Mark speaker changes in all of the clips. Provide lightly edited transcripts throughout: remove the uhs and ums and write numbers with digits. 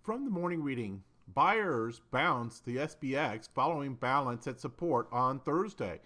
Speaker 1: From the morning reading, buyers bounced the SPX following balance at support on Thursday.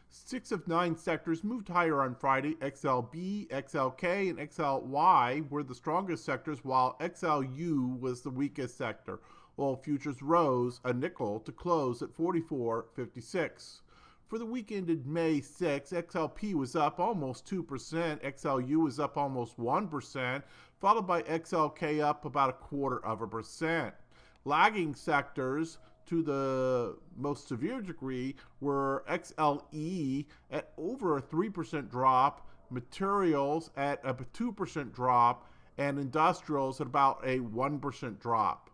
Speaker 1: 6 of 9 sectors moved higher on Friday. XLB, XLK, and XLY were the strongest sectors, while XLU was the weakest sector. Oil futures rose a nickel to close at 44.56. For the week ended May 6, XLP was up almost 2%, XLU was up almost 1%, followed by XLK up about 1/4%. Lagging sectors to the most severe degree were XLE at over a 3% drop, materials at a 2% drop, and industrials at about a 1% drop.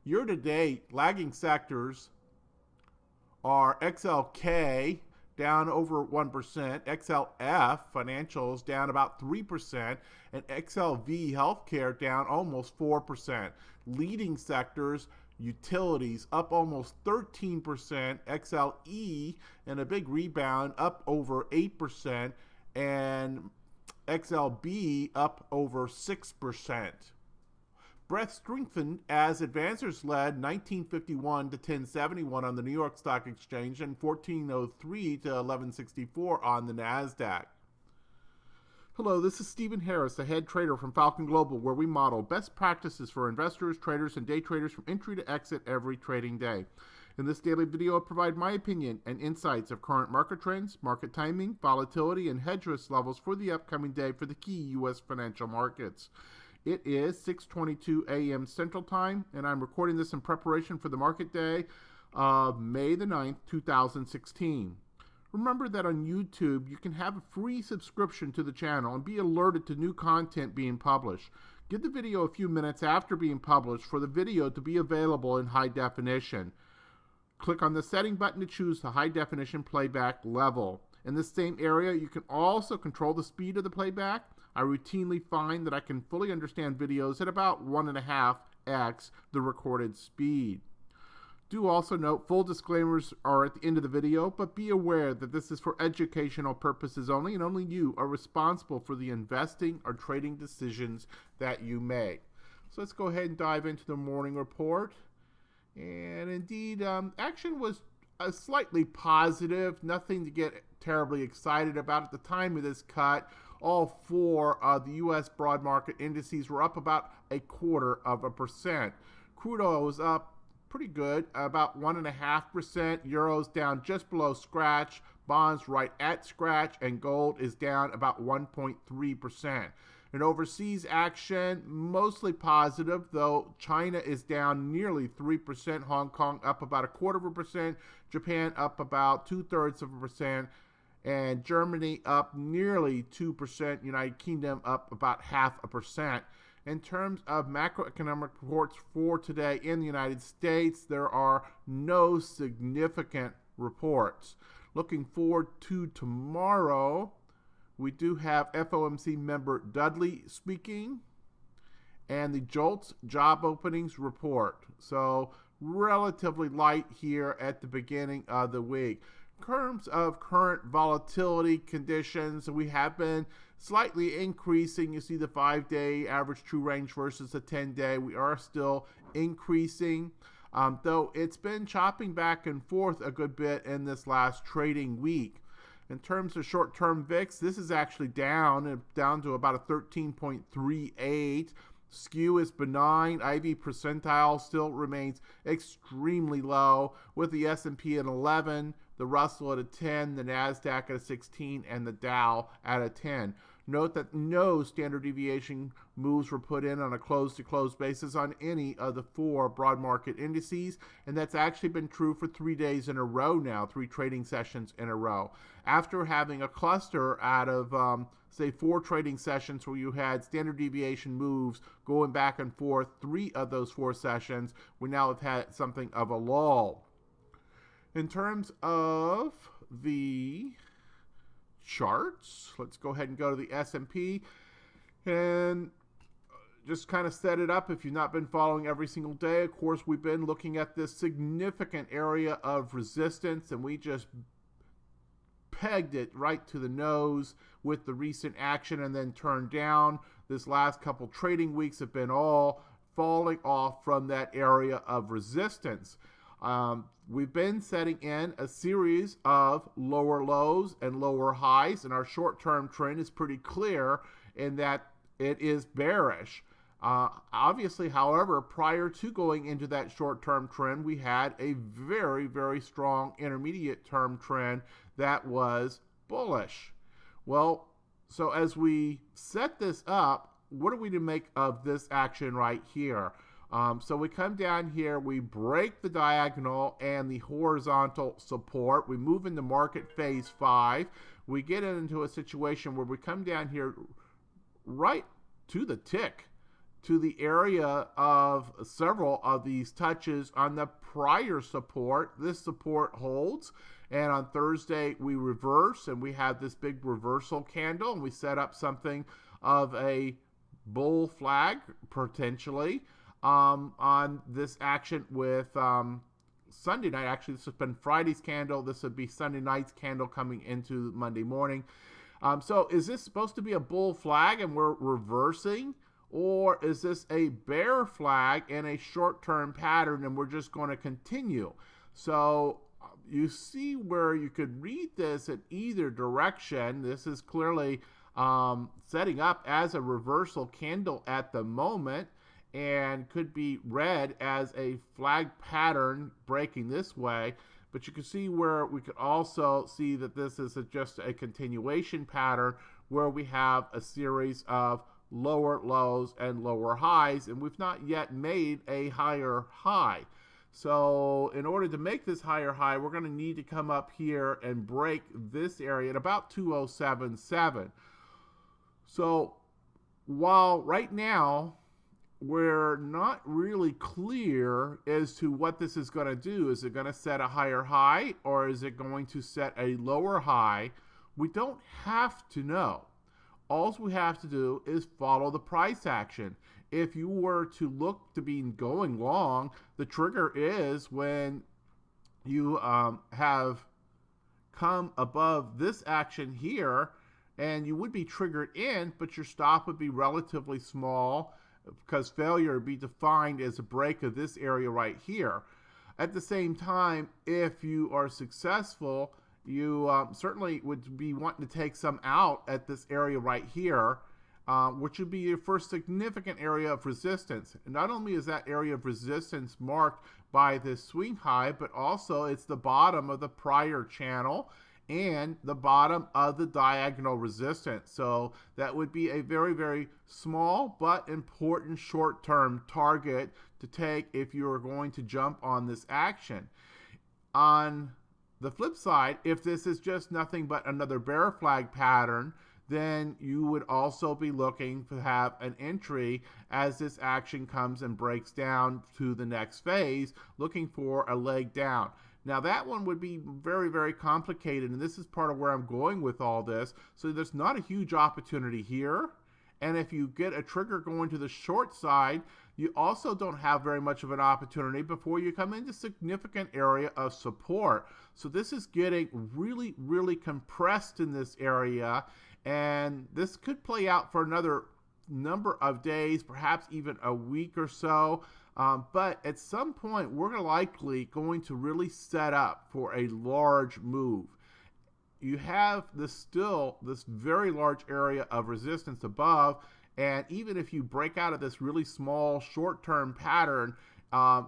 Speaker 1: Year to date, lagging sectors are XLK down over 1%, XLF financials down about 3%, and XLV healthcare down almost 4%. Leading sectors, utilities up almost 13%, XLE and a big rebound up over 8%, and XLB up over 6%. Breadth strengthened as advancers led 1951 to 1071 on the New York Stock Exchange and 1403 to 1164 on the NASDAQ. Hello, this is Stephen Harris, the head trader from Falcon Global, where we model best practices for investors, traders, and day traders from entry to exit every trading day. In this daily video, I provide my opinion and insights of current market trends, market timing, volatility, and hedge risk levels for the upcoming day for the key U.S. financial markets. It is 6:22 a.m. Central Time, and I'm recording this in preparation for the market day of May the 9th, 2016. Remember that on YouTube, you can have a free subscription to the channel and be alerted to new content being published. Give the video a few minutes after being published for the video to be available in high definition. Click on the setting button to choose the high definition playback level. In the same area, you can also control the speed of the playback. I routinely find that I can fully understand videos at about 1.5x the recorded speed. Do also note full disclaimers are at the end of the video, but be aware that this is for educational purposes only, and only you are responsible for the investing or trading decisions that you make. So let's go ahead and dive into the morning report. And indeed, action was slightly positive, nothing to get terribly excited about at the time of this cut. All four of the U.S. broad market indices were up about 0.25%. Crude oil was up pretty good, about 1.5%. Euros down just below scratch. Bonds right at scratch, and gold is down about 1.3%. In overseas action, mostly positive, though China is down nearly 3%. Hong Kong up about 1/4%. Japan up about 2/3%. And Germany up nearly 2%, United Kingdom up about 0.5%. In terms of macroeconomic reports for today in the United States, there are no significant reports. Looking forward to tomorrow, we do have FOMC member Dudley speaking and the JOLTS job openings report. So relatively light here at the beginning of the week. In terms of current volatility conditions, we have been slightly increasing. You see the 5-day average true range versus the 10-day. We are still increasing, though it's been chopping back and forth a good bit in this last trading week. In terms of short-term VIX, this is actually down to about a 13.38. Skew is benign. IV percentile still remains extremely low, with the S&P at 11, the Russell at a 10, the NASDAQ at a 16, and the Dow at a 10. Note that no standard deviation moves were put in on a close-to-close basis on any of the four broad market indices, and that's actually been true for 3 days in a row now, 3 trading sessions in a row. After having a cluster out of, say, 4 trading sessions where you had standard deviation moves going back and forth, 3 of those 4 sessions, we now have had something of a lull. In terms of the charts, let's go ahead and go to the S&P and just kind of set it up. If you've not been following every single day, of course, we've been looking at this significant area of resistance, and we just pegged it right to the nose with the recent action and then turned down. This last couple trading weeks have been all falling off from that area of resistance. We've been setting in a series of lower lows and lower highs, and our short-term trend is pretty clear in that it is bearish. Obviously, however, prior to going into that short-term trend, we had a very, very strong intermediate-term trend that was bullish. Well, so as we set this up, what are we to make of this action right here? So we come down here, we break the diagonal and the horizontal support. We move into market phase 5. We get into a situation where we come down here right to the tick, to the area of several of these touches on the prior support. This support holds, and on Thursday we reverse, and we have this big reversal candle, and we set up something of a bull flag potentially on this action with Sunday night. Actually, this has been Friday's candle. This would be Sunday night's candle coming into Monday morning. So is this supposed to be a bull flag and we're reversing? Or is this a bear flag in a short-term pattern and we're just going to continue? So you see where you could read this in either direction. This is clearly setting up as a reversal candle at the moment and could be read as a flag pattern breaking this way. But you can see where we could also see that this is just a continuation pattern where we have a series of lower lows and lower highs, and we've not yet made a higher high. So in order to make this higher high, we're going to need to come up here and break this area at about 2077. So while right now we're not really clear as to what this is going to do, is it going to set a higher high or is it going to set a lower high? We don't have to know. All we have to do is follow the price action. If you were to look to be going long, the trigger is when you have come above this action here, and you would be triggered in, but your stop would be relatively small because failure would be defined as a break of this area right here. At the same time, if you are successful, you certainly would be wanting to take some out at this area right here, which would be your first significant area of resistance. And not only is that area of resistance marked by this swing high, but also it's the bottom of the prior channel and the bottom of the diagonal resistance. So that would be a very, very small but important short-term target to take if you are going to jump on this action. On the flip side, if this is just nothing but another bear flag pattern, then you would also be looking to have an entry as this action comes and breaks down to the next phase, looking for a leg down. Now that one would be very, very complicated, and this is part of where I'm going with all this. So there's not a huge opportunity here, and if you get a trigger going to the short side, you also don't have very much of an opportunity before you come into significant area of support. So this is getting really, really compressed in this area, and this could play out for another number of days, perhaps even a week or so. But at some point, we're likely going to really set up for a large move. You have this very large area of resistance above, and even if you break out of this really small short-term pattern,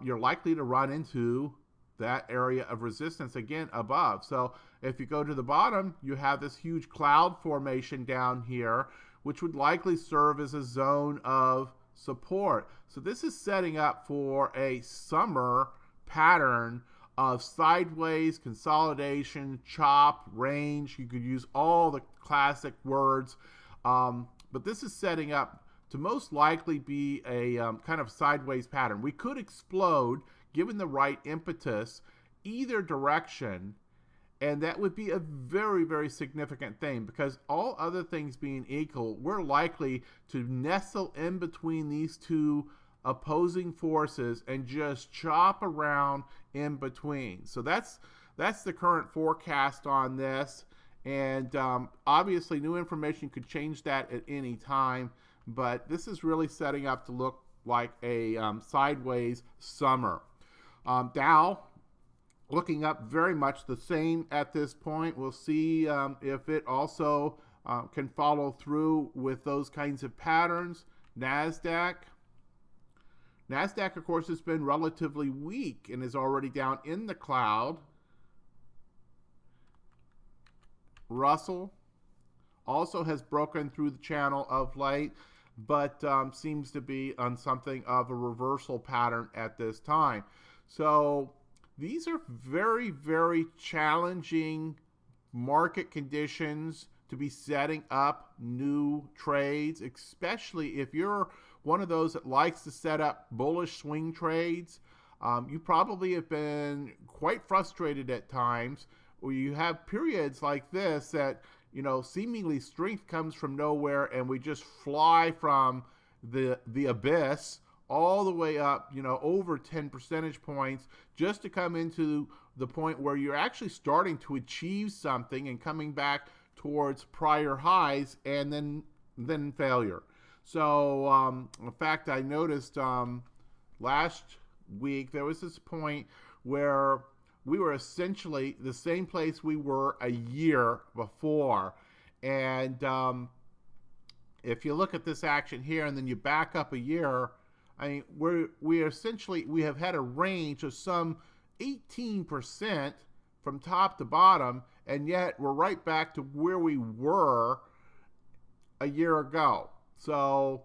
Speaker 1: you're likely to run into that area of resistance again above. So if you go to the bottom, you have this huge cloud formation down here, which would likely serve as a zone of support. So this is setting up for a summer pattern of sideways, consolidation, chop, range. You could use all the classic words, but this is setting up to most likely be a kind of sideways pattern. We could explode given the right impetus either direction, and that would be a very, very significant thing, because all other things being equal, we're likely to nestle in between these two opposing forces and just chop around in between. So that's the current forecast on this, and obviously new information could change that at any time, but this is really setting up to look like a sideways summer. Dow looking up very much the same at this point. We'll see if it also can follow through with those kinds of patterns. NASDAQ, of course, has been relatively weak and is already down in the cloud. Russell also has broken through the channel of late, but seems to be on something of a reversal pattern at this time. So these are very, very challenging market conditions to be setting up new trades, especially if you're one of those that likes to set up bullish swing trades. You probably have been quite frustrated at times where you have periods like this that, you know, seemingly strength comes from nowhere and we just fly from the abyss all the way up, you know, over 10 percentage points just to come into the point where you're actually starting to achieve something and coming back towards prior highs and then failure. So in fact, I noticed last week there was this point where we were essentially the same place we were a year before. And if you look at this action here and then you back up a year, I mean, we have had a range of some 18% from top to bottom, and yet we're right back to where we were a year ago. So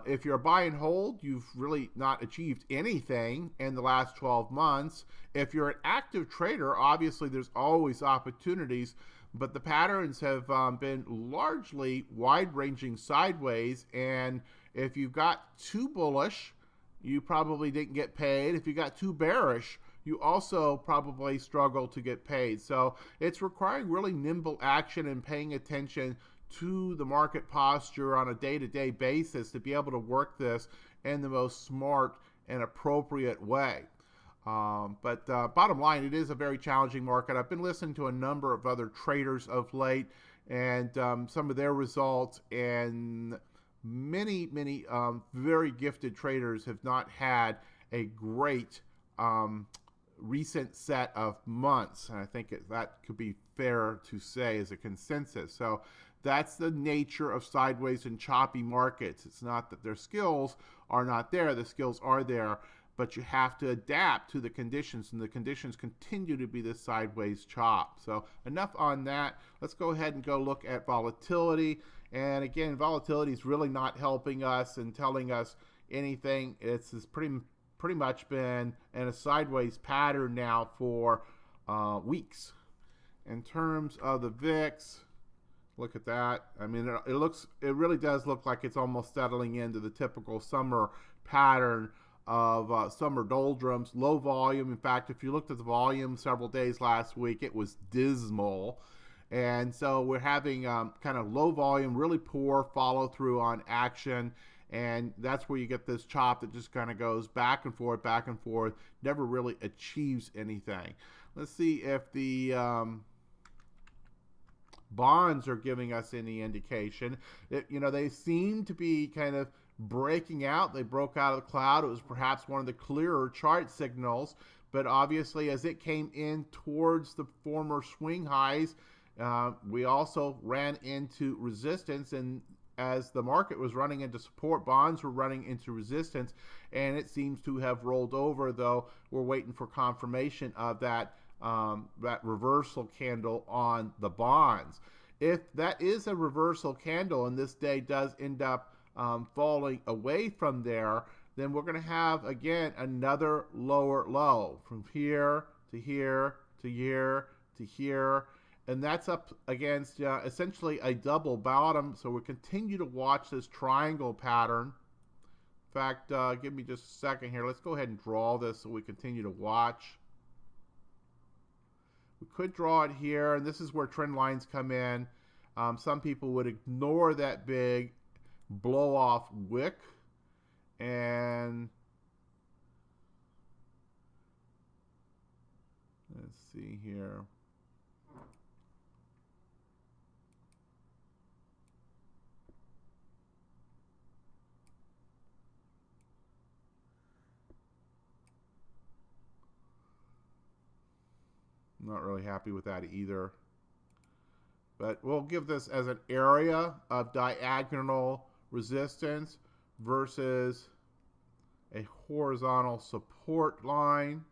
Speaker 1: if you're a buy and hold, you've really not achieved anything in the last 12 months. If you're an active trader, obviously there's always opportunities, but the patterns have been largely wide-ranging sideways, and if you've got too bullish, you probably didn't get paid. If you got too bearish, you also probably struggle to get paid. So it's requiring really nimble action and paying attention to the market posture on a day-to-day basis to be able to work this in the most smart and appropriate way. But bottom line, it is a very challenging market. I've been listening to a number of other traders of late and some of their results, and many very gifted traders have not had a great recent set of months. And I think that could be fair to say as a consensus. So that's the nature of sideways and choppy markets. It's not that their skills are not there. The skills are there, but you have to adapt to the conditions, and the conditions continue to be this sideways chop. So enough on that. Let's go ahead and go look at volatility. And again, volatility is really not helping us and telling us anything. It's pretty much been in a sideways pattern now for weeks. In terms of the VIX, look at that. I mean, it really does look like it's almost settling into the typical summer pattern of summer doldrums, low volume. In fact, if you looked at the volume several days last week, it was dismal. And so we're having kind of low volume, really poor follow through on action. And that's where you get this chop that just kind of goes back and forth, never really achieves anything. Let's see if the bonds are giving us any indication. You know, they seem to be kind of breaking out. They broke out of the cloud. It was perhaps one of the clearer chart signals, but obviously as it came in towards the former swing highs, we also ran into resistance, and as the market was running into support, bonds were running into resistance, and it seems to have rolled over, though we're waiting for confirmation of that reversal candle on the bonds. If that is a reversal candle and this day does end up falling away from there, then we're going to have, again, another lower low from here to here to here to here. And that's up against essentially a double bottom. So we continue to watch this triangle pattern. In fact, give me just a second here. Let's go ahead and draw this so we continue to watch. We could draw it here, and this is where trend lines come in. Some people would ignore that big blow off wick, and let's see here. Not really happy with that either. But we'll give this as an area of diagonal resistance versus a horizontal support line.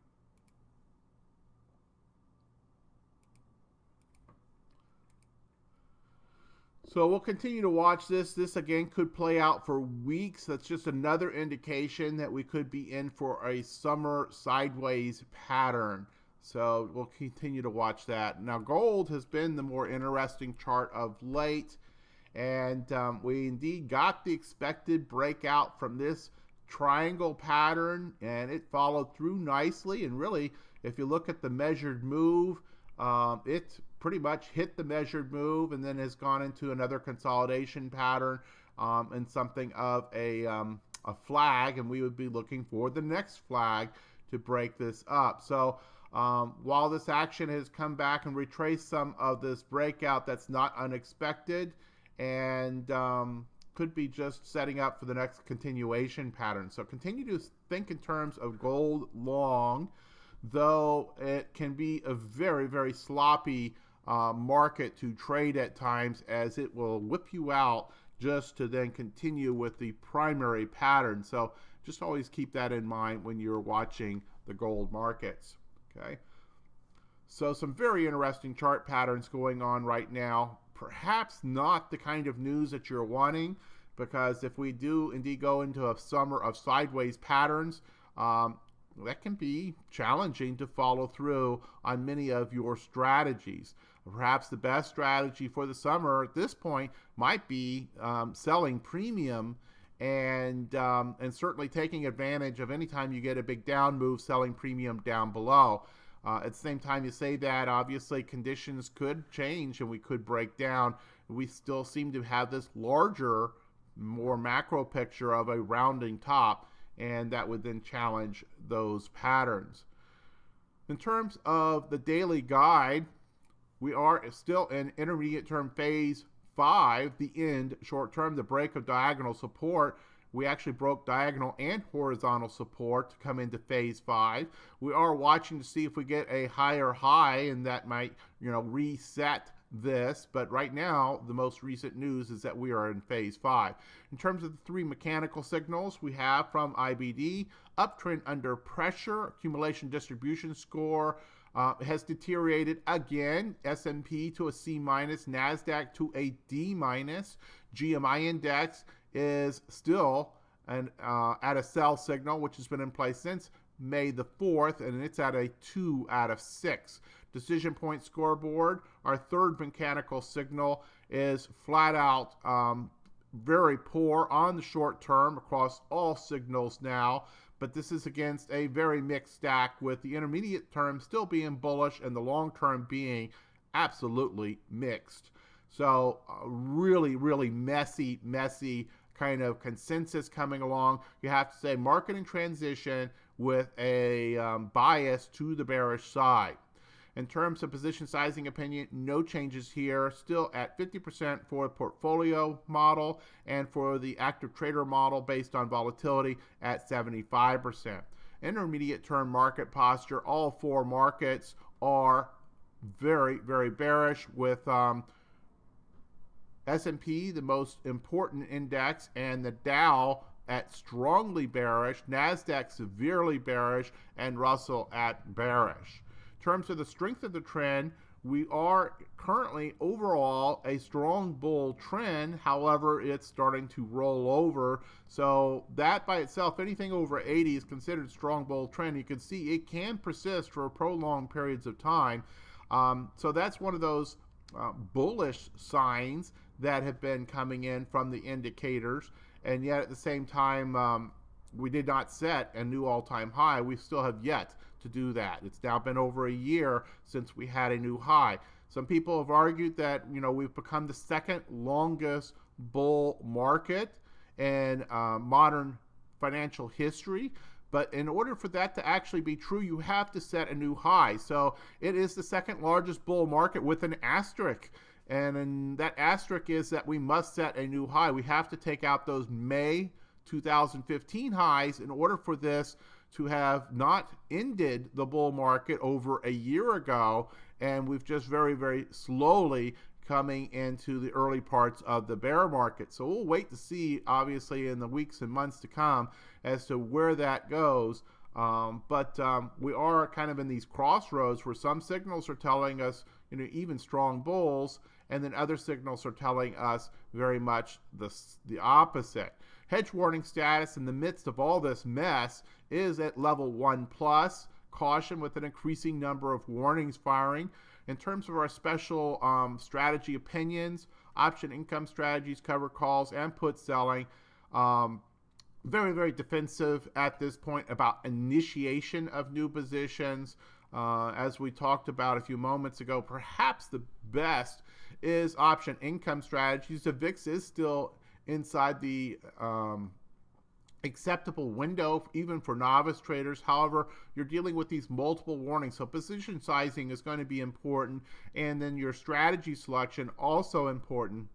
Speaker 1: So we'll continue to watch this. This again could play out for weeks. That's just another indication that we could be in for a summer sideways pattern. So we'll continue to watch that. Now gold has been the more interesting chart of late. And we indeed got the expected breakout from this triangle pattern. And it followed through nicely. And really, if you look at the measured move, it pretty much hit the measured move and then has gone into another consolidation pattern and something of a flag, and we would be looking for the next flag to break this up. So while this action has come back and retraced some of this breakout, that's not unexpected and could be just setting up for the next continuation pattern. So continue to think in terms of gold long, though it can be a very, very sloppy market to trade at times, as it will whip you out just to then continue with the primary pattern. So just always keep that in mind when you're watching the gold markets. Okay. So some very interesting chart patterns going on right now. Perhaps not the kind of news that you're wanting, because if we do indeed go into a summer of sideways patterns, that can be challenging to follow through on many of your strategies. Perhaps the best strategy for the summer at this point might be selling premium and certainly taking advantage of any time you get a big down move, selling premium down below. At the same time you say that, obviously conditions could change and we could break down. We still seem to have this larger, more macro picture of a rounding top, and that would then challenge those patterns. In terms of the daily guide, we are still in intermediate term phase 5, the end short term, the break of diagonal support. We actually broke diagonal and horizontal support to come into phase 5. We are watching to see if we get a higher high, and that might, reset this, but right now the most recent news is that we are in phase 5. In terms of the three mechanical signals we have from IBD, uptrend under pressure, accumulation distribution score has deteriorated again, S&P to a C-, NASDAQ to a D-. GMI index is still at a sell signal, which has been in place since May the 4th, and it's at a 2 out of 6. Decision point scoreboard, our third mechanical signal, is flat out very poor on the short term across all signals now, but this is against a very mixed stack, with the intermediate term still being bullish and the long term being absolutely mixed. So really, really messy kind of consensus coming along. You have to say market in transition with a bias to the bearish side. In terms of position sizing opinion, no changes here. Still at 50% for the portfolio model, and for the active trader model based on volatility at 75%. Intermediate term market posture, all four markets are very, very bearish, with S&P, the most important index, and the Dow at strongly bearish, NASDAQ severely bearish, and Russell at bearish. In terms of the strength of the trend, we are currently overall a strong bull trend. However, it's starting to roll over. So that by itself, anything over 80 is considered strong bull trend. You can see it can persist for prolonged periods of time. So that's one of those bullish signs that have been coming in from the indicators. And yet at the same time, we did not set a new all-time high. We still have yet to do that. It's now been over a year since we had a new high. Some people have argued that we've become the second longest bull market in modern financial history. But in order for that to actually be true, you have to set a new high. So it is the second largest bull market with an asterisk. And that asterisk is that we must set a new high. We have to take out those May 2015 highs in order for this to have not ended the bull market over a year ago, and we've just very, very slowly coming into the early parts of the bear market. So we'll wait to see, obviously, in the weeks and months to come as to where that goes. But we are kind of in these crossroads where some signals are telling us, even strong bulls, and then other signals are telling us very much the opposite. Hedge warning status in the midst of all this mess is at level 1+. Caution with an increasing number of warnings firing. In terms of our special strategy opinions, option income strategies, cover calls, and put selling, very, very defensive at this point about initiation of new positions. As we talked about a few moments ago, perhaps the best is option income strategies. The VIX is still inside the acceptable window, even for novice traders. However, you're dealing with these multiple warnings, so position sizing is going to be important, and then your strategy selection also important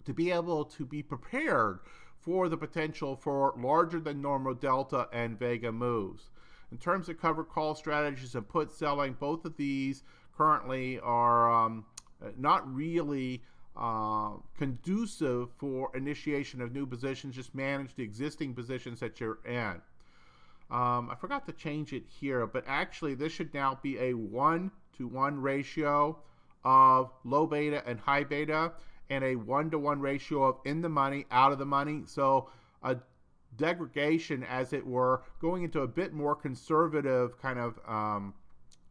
Speaker 1: to be able to be prepared for the potential for larger than normal delta and vega moves. In terms of cover call strategies and put selling, both of these currently are not really conducive for initiation of new positions. Just manage the existing positions that you're in. I forgot to change it here, but actually this should now be a 1-to-1 ratio of low beta and high beta, and a 1-to-1 ratio of in the money, out of the money. So a degradation, as it were, going into a bit more conservative kind of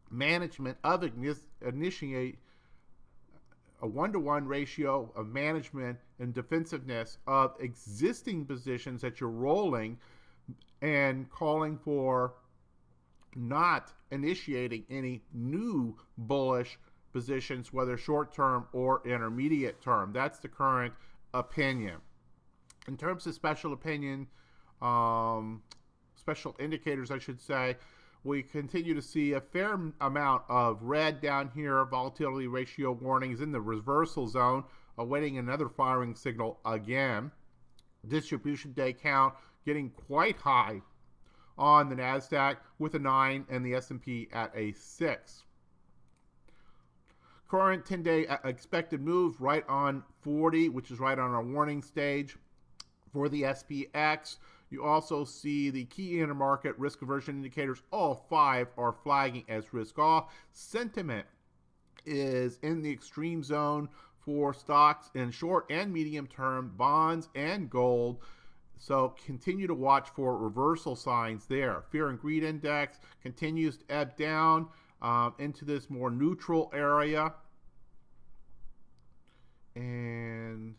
Speaker 1: management of initiate a 1-to-1 ratio of management and defensiveness of existing positions that you're rolling, and calling for not initiating any new bullish positions, whether short-term or intermediate term. That's the current opinion. In terms of special opinion, special indicators, I should say, we continue to see a fair amount of red down here. Volatility ratio warnings in the reversal zone, awaiting another firing signal again. Distribution day count getting quite high on the NASDAQ with a 9 and the S&P at a 6. Current 10-day expected move right on 40, which is right on our warning stage for the SPX. You also see the key intermarket risk aversion indicators. All 5 are flagging as risk off. Sentiment is in the extreme zone for stocks in short and medium term, bonds and gold. So continue to watch for reversal signs there. Fear and greed index continues to ebb down into this more neutral area. And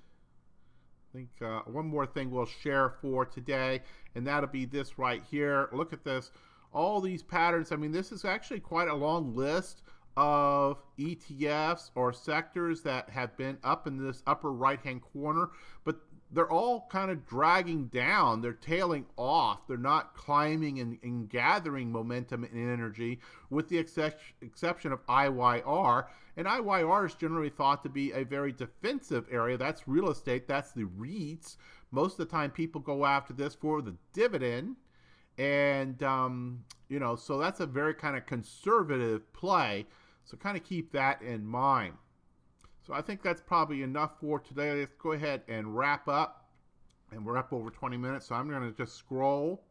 Speaker 1: I think one more thing we'll share for today, and that'll be this right here. Look at this. All these patterns. I mean, this is actually quite a long list of ETFs or sectors that have been up in this upper right-hand corner, but they're all kind of dragging down. They're tailing off. They're not climbing and gathering momentum and energy, with the exception of IYR. And IYR is generally thought to be a very defensive area. That's real estate. That's the REITs. Most of the time people go after this for the dividend. And, so that's a very kind of conservative play. So kind of keep that in mind. So I think that's probably enough for today. Let's go ahead and wrap up. And we're up over 20 minutes, so I'm going to just scroll.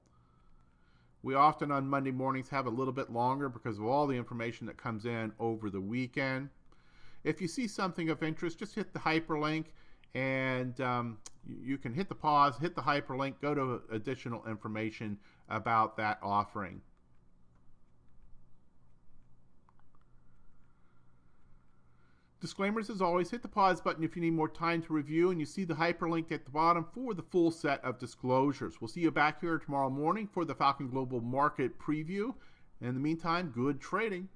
Speaker 1: We often on Monday mornings have a little bit longer because of all the information that comes in over the weekend. If you see something of interest, just hit the hyperlink, and you can hit the pause, hit the hyperlink, go to additional information about that offering. Disclaimers as always, hit the pause button if you need more time to review, and you see the hyperlink at the bottom for the full set of disclosures. We'll see you back here tomorrow morning for the Falcon Global Market Preview. In the meantime, good trading.